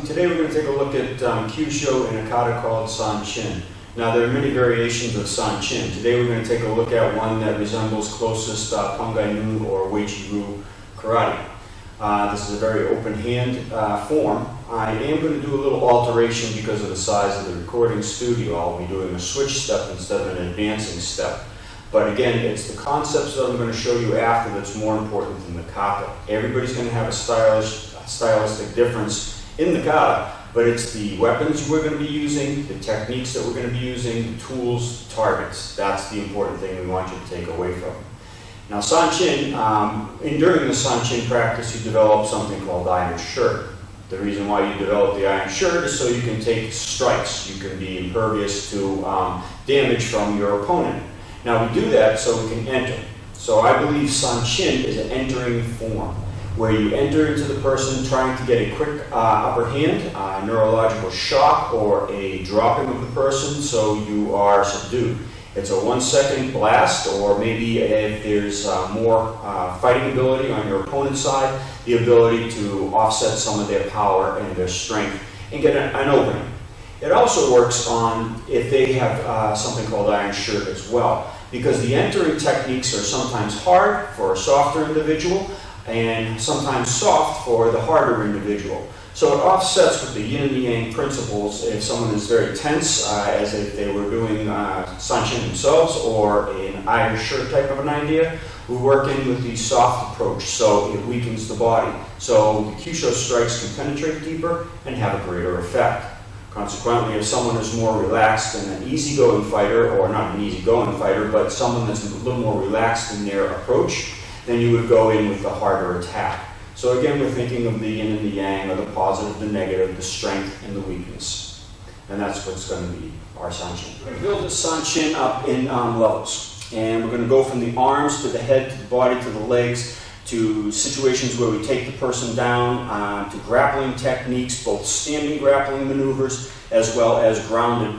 Today we're going to take a look at Kyusho in a kata called Sanchin. Now there are many variations of Sanchin. Today we're going to take a look at one that resembles closest Bunkai or Weichi-Ryu karate. This is a very open hand form. I am going to do a little alteration because of the size of the recording studio. I'll be doing a switch step instead of an advancing step. But again, it's the concepts that I'm going to show you after that's more important than the kata. Everybody's going to have a stylistic difference in the kata, but it's the weapons we're going to be using, the techniques that we're going to be using, the tools, the targets. That's the important thing we want you to take away from it. Now Sanchin, during the Sanchin practice you develop something called iron shirt. The reason why you develop the iron shirt is so you can take strikes. You can be impervious to damage from your opponent. Now we do that so we can enter. So I believe Sanchin is an entering form, where you enter into the person trying to get a quick upper hand, neurological shock, or a dropping of the person so you are subdued. It's a 1 second blast, or maybe if there's more fighting ability on your opponent's side, the ability to offset some of their power and their strength and get an opening. It also works on if they have something called iron shirt as well, because the entering techniques are sometimes hard for a softer individual, and sometimes soft for the harder individual. So it offsets with the yin and yang principles if someone is very tense, as if they were doing Sanchin themselves, or an iron shirt type of an idea. We work in with the soft approach, so it weakens the body. So the Kyusho strikes can penetrate deeper and have a greater effect. Consequently, if someone is more relaxed and an easygoing fighter, or not an easygoing fighter, but someone that's a little more relaxed in their approach, then you would go in with the harder attack. So again, we're thinking of the yin and the yang, or the positive, the negative, the strength, and the weakness. And that's what's going to be our Sanchin. We're going to build the Sanchin up in levels. And we're going to go from the arms to the head, to the body, to the legs, to situations where we take the person down, to grappling techniques, both standing grappling maneuvers, as well as grounded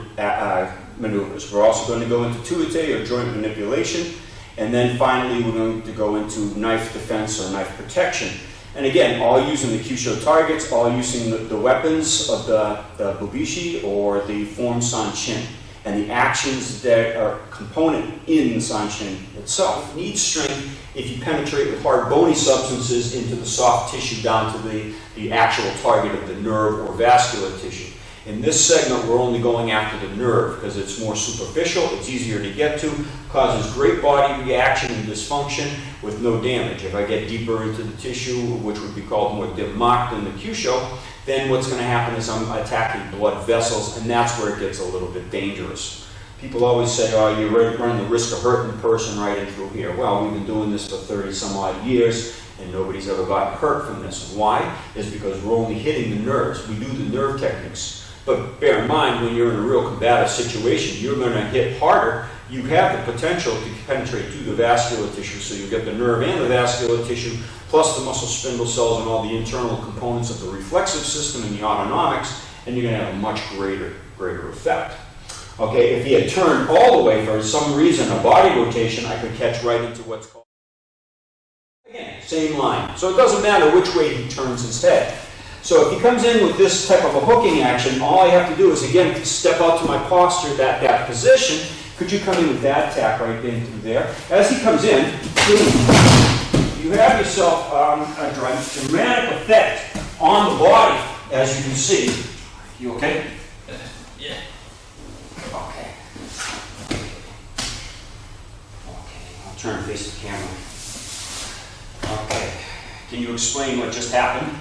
maneuvers. We're also going to go into Tuite, or joint manipulation. And then finally, we're going to go into knife defense or knife protection. And again, all using the Kyusho targets, all using the weapons of the Bubishi or the form Sanchin, and the actions that are component in the Sanchin itself. It needs strength if you penetrate with hard bony substances into the soft tissue down to the actual target of the nerve or vascular tissue. In this segment, we're only going after the nerve because it's more superficial, it's easier to get to, causes great body reaction and dysfunction with no damage. If I get deeper into the tissue, which would be called more dimmak than the Kyusho, then what's going to happen is I'm attacking blood vessels, and that's where it gets a little bit dangerous. People always say, oh, you run the risk of hurting the person right in through here. Well, we've been doing this for 30 some odd years, and nobody's ever gotten hurt from this. Why? Is because we're only hitting the nerves. We do the nerve techniques. But bear in mind, when you're in a real combative situation, you're going to hit harder. You have the potential to penetrate through the vascular tissue, so you get the nerve and the vascular tissue, plus the muscle spindle cells and all the internal components of the reflexive system and the autonomics, and you're going to have a much greater effect. Okay, if he had turned all the way for some reason, a body rotation, I could catch right into what's called, again, same line. So it doesn't matter which way he turns his head. So if he comes in with this type of a hooking action, all I have to do is, again, step out to my posture, that position. Could you come in with that attack right in through there? As he comes in, you have yourself a dramatic effect on the body, as you can see. You okay? Yeah. Okay. Okay, I'll turn and face the camera. Okay. Can you explain what just happened?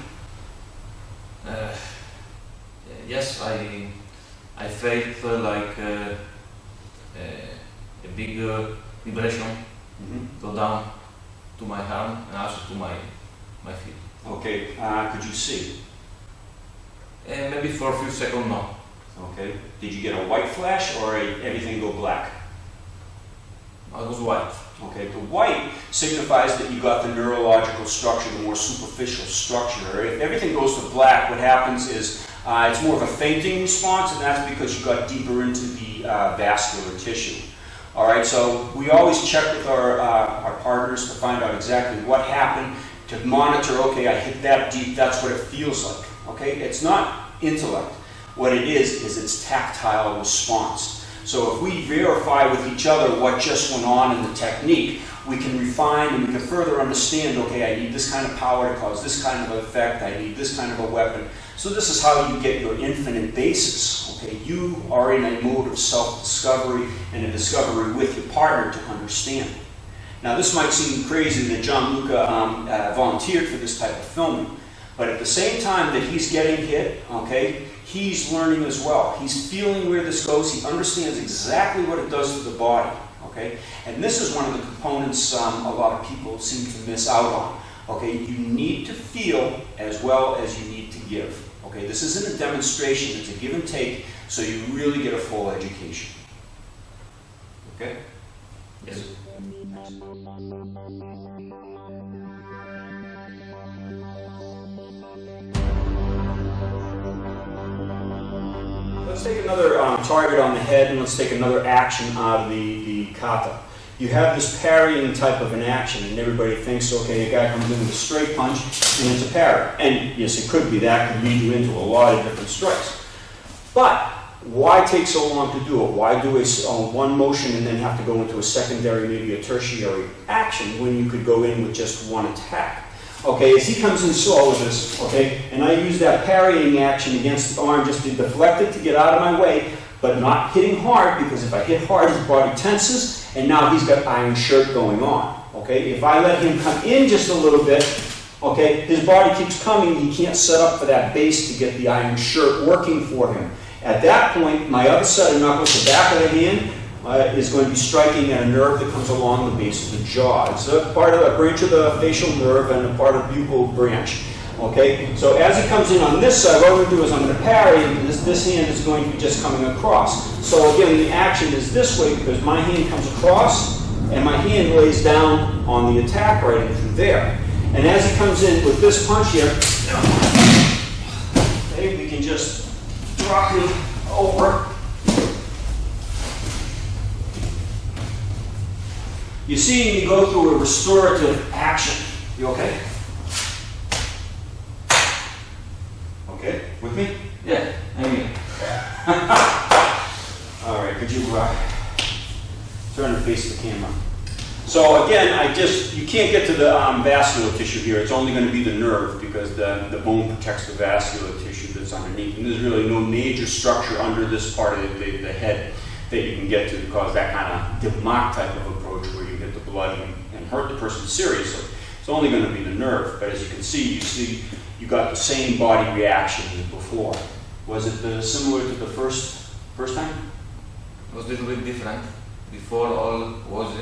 Yes, I felt like a big vibration go down to my arm and also to my feet. Okay, could you see? Maybe for a few seconds, no. Okay. Did you get a white flash or everything go black? It was white. Okay, the white signifies that you got the neurological structure, the more superficial structure. If everything goes to black, what happens is it's more of a fainting response, and that's because you got deeper into the vascular tissue. All right, so we always check with our partners to find out exactly what happened, to monitor, okay, I hit that deep, that's what it feels like. Okay, it's not intellect. What it is it's tactile response. So if we verify with each other what just went on in the technique, we can refine and we can further understand, okay, I need this kind of power to cause this kind of effect, I need this kind of a weapon. So this is how you get your infinite basis. Okay, you are in a mode of self-discovery and a discovery with your partner to understand. Now this might seem crazy that Gianluca volunteered for this type of filming, but at the same time that he's getting hit, okay, he's learning as well. He's feeling where this goes. He understands exactly what it does to the body. Okay, and this is one of the components a lot of people seem to miss out on. Okay, you need to feel as well as you need to give. Okay, this isn't a demonstration. It's a give and take, so you really get a full education. Okay. Yes. Let's take another target on the head, and let's take another action out of the kata. You have this parrying type of an action, and everybody thinks, okay, a guy comes in with a straight punch, and it's a parry. And yes, it could be that, could lead you into a lot of different strikes. But why take so long to do it? Why do one motion and then have to go into a secondary, maybe a tertiary action, when you could go in with just one attack? Okay, as he comes in slow with this, okay, and I use that parrying action against the arm just to deflect it, to get out of my way, but not hitting hard, because if I hit hard, his body tenses, and now he's got iron shirt going on. Okay, if I let him come in just a little bit, okay, his body keeps coming, he can't set up for that base to get the iron shirt working for him. At that point, my other set of knuckles, the back of the hand, is going to be striking at a nerve that comes along the base of the jaw. It's a part of a branch of the facial nerve and a part of the buccal branch. Okay, so as he comes in on this side, what I'm going to do is I'm going to parry, and this hand is going to be just coming across. So again, the action is this way because my hand comes across, and my hand lays down on the attack right in through there. And as he comes in with this punch here, okay, we can just drop him over. You're seeing me go through a restorative action. You okay? Okay, with me? Yeah, I mean. All right, could you turn and face the camera? So again, you can't get to the vascular tissue here. It's only going to be the nerve because the bone protects the vascular tissue that's underneath. And there's really no major structure under this part of the head that you can get to cause that kind of Dipmach type of approach where you hit the blood and hurt the person seriously. It's only going to be the nerve, but as you can see you got the same body reaction as before. Was it similar to the first time? It was a little bit different. Before all was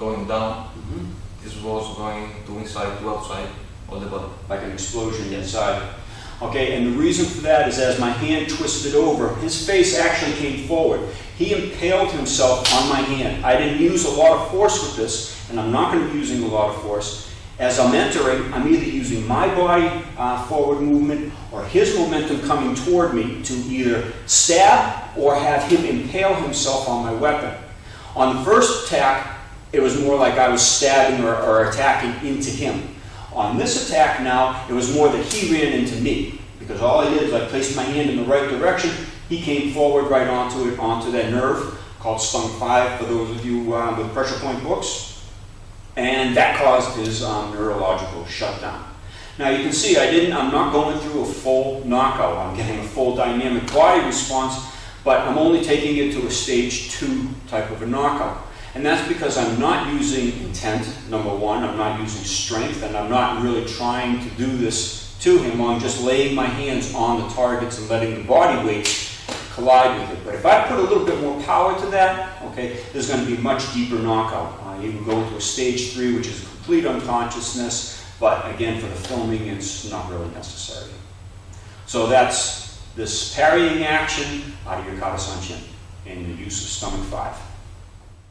going down. Mm-hmm. This was going to inside to outside all the body. Like an explosion inside. Okay, and the reason for that is as my hand twisted over, his face actually came forward. He impaled himself on my hand. I didn't use a lot of force with this, and I'm not going to be using a lot of force. As I'm entering, I'm either using my body forward movement or his momentum coming toward me to either stab or have him impale himself on my weapon. On the first attack, it was more like I was stabbing or attacking into him. On this attack now, it was more that he ran into me, because all I did is I placed my hand in the right direction. He came forward right onto that nerve, called Stung 5 for those of you with pressure point books, and that caused his neurological shutdown. Now you can see I'm not going through a full knockout. I'm getting a full dynamic body response, but I'm only taking it to a stage 2 type of a knockout. And that's because I'm not using intent, number one, I'm not using strength, and I'm not really trying to do this to him. I'm just laying my hands on the targets and letting the body weight collide with it. But if I put a little bit more power to that, okay, there's going to be a much deeper knockout. You can go into a stage 3, which is complete unconsciousness, but again, for the filming, it's not really necessary. So that's this parrying action out of your Kata Sanchin and the use of stomach 5.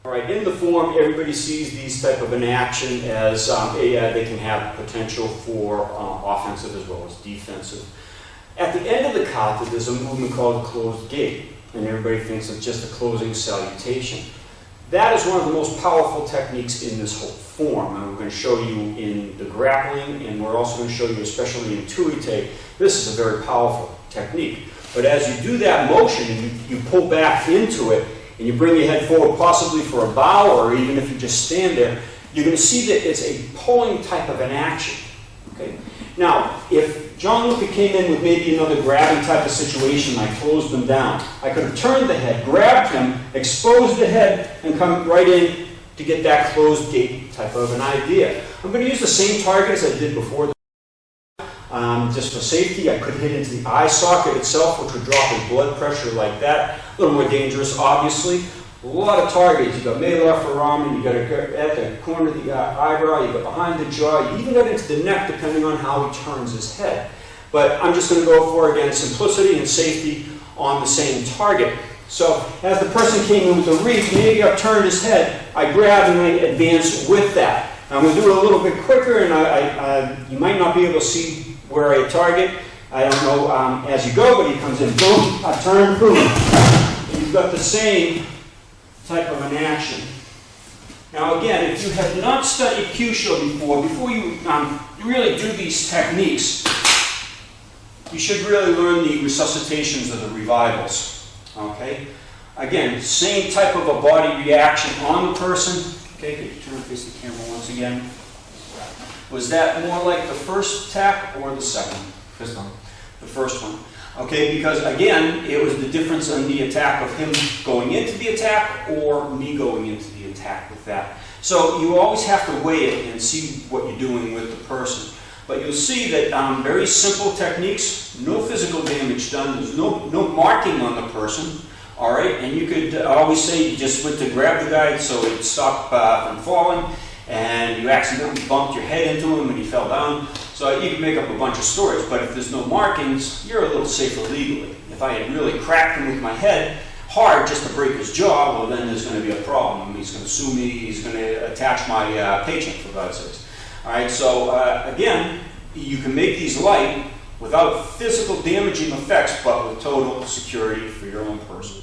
All right, in the form, everybody sees these type of an action as they can have potential for offensive as well as defensive. At the end of the kata, there's a movement called closed gate, and everybody thinks it's just a closing salutation. That is one of the most powerful techniques in this whole form, and we're going to show you in the grappling, and we're also going to show you, especially in Tuite, this is a very powerful technique. But as you do that motion, and you pull back into it, and you bring your head forward possibly for a bow, or even if you just stand there, you're going to see that it's a pulling type of an action. Okay? Now, if John Luca came in with maybe another grabbing type of situation, I closed him down, I could have turned the head, grabbed him, exposed the head, and come right in to get that closed gate type of an idea. I'm going to use the same target as I did before. Just for safety, I could hit into the eye socket itself, which would drop his blood pressure like that. A little more dangerous, obviously. A lot of targets. You've got Malar for ramen, you've got at the corner of the eyebrow, you've got behind the jaw, you even got into the neck, depending on how he turns his head. But I'm just going to go for, again, simplicity and safety on the same target. So as the person came in with the reach, maybe I've turned his head, I grab and I advance with that. I'm going to do it a little bit quicker, and you might not be able to see where I target. I don't know as you go, but he comes in, boom, I turn, boom. And you've got the same type of an action. Now again, if you have not studied Kyusho before you really do these techniques, you should really learn the resuscitations or the revivals. Okay? Again, same type of a body reaction on the person. Okay, could you turn and face the camera once again? Was that more like the first attack or the second? First one. The first one. Okay, because again, it was the difference in the attack of him going into the attack or me going into the attack with that. So you always have to weigh it and see what you're doing with the person. But you'll see that very simple techniques, no physical damage done, there's no marking on the person. All right, and you could always say you just went to grab the guy so he'd stop from falling, and you accidentally bumped your head into him and he fell down. So you can make up a bunch of stories, but if there's no markings, you're a little safer legally. If I had really cracked him with my head hard just to break his jaw, well then there's going to be a problem. He's going to sue me, he's going to attach my paycheck, for God's sakes. All right, so again, you can make these light without physical damaging effects, but with total security for your own person.